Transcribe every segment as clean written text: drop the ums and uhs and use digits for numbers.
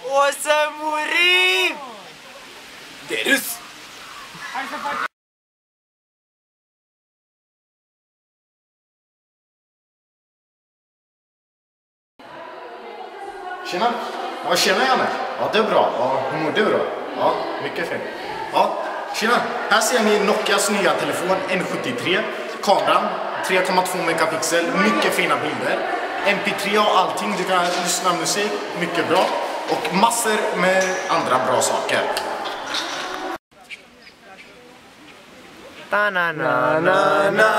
O să murim! De râs! Hai să facem... Tjena! Ja, tjena Janne! Ja, det är bra. Ja, hur mår du då? Ja, mycket fint. Ja, tjena! Här ser ni Nokias nya telefon N73. Kameran 3,2 megapixel, mycket fina bilder. MP3 och allting, du kan lyssna musik, mycket bra. Och massor med andra bra saker. Ta-na-na-na-na.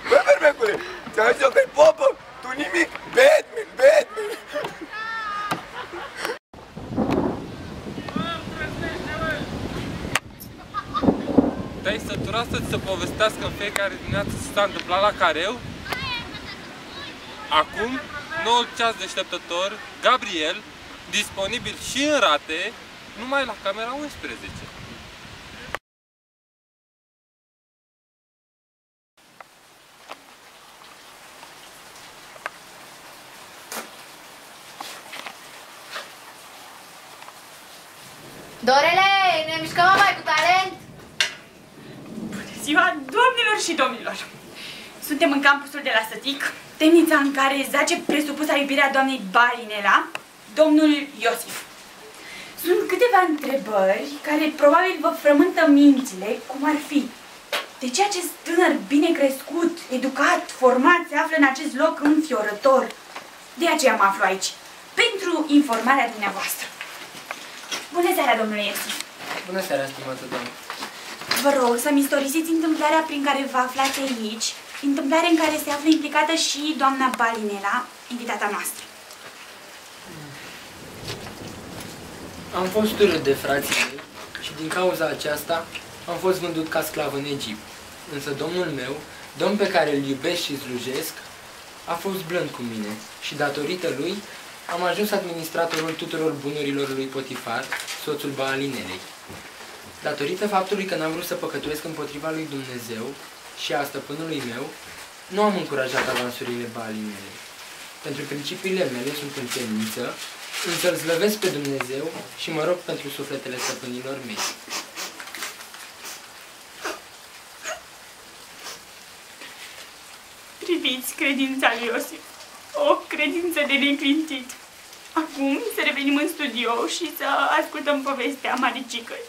Bă, berbecule, ți-am zis eu că-i popă, tu nimic, Batman, Batman! Te-ai săturat să-ți se povestească în fiecare dimineață ce s-a întâmplat la careu? Acum, noul ceas deșteptător, Gabriel, disponibil și în rate, numai la camera 11. Dorele, ne mișcăm mai cu talent? Bună ziua, doamnelor și domnilor! Suntem în campusul de la Sătic, temnița în care zace presupusa iubirea doamnei Balinela, domnul Iosif. Sunt câteva întrebări care probabil vă frământă mințile, cum ar fi: de ce acest tânăr bine crescut, educat, format se află în acest loc înfiorător? De aceea mă aflu aici, pentru informarea dumneavoastră. Bună seara, domnule Iosif! Bună seara, stimată doamnă. Vă rog să-mi istorisiți întâmplarea prin care vă aflați aici, întâmplare în care se află implicată și doamna Balinela, invitata noastră. Am fost urât de frații mei și din cauza aceasta am fost vândut ca sclav în Egipt. Însă domnul meu, domn pe care îl iubesc și slujesc, a fost blând cu mine și datorită lui am ajuns administratorul tuturor bunurilor lui Potifar, soțul Baalinelei. Datorită faptului că n-am vrut să păcătuiesc împotriva lui Dumnezeu și a stăpânului meu, nu am încurajat avansurile Baalinelei. Pentru principiile mele sunt în temniță, însă îl slăvesc pe Dumnezeu și mă rog pentru sufletele stăpânilor mei. Priviți credința lui Iosif, o credință de neclintit. Acum să revenim în studio și să ascultăm povestea Maricicăi.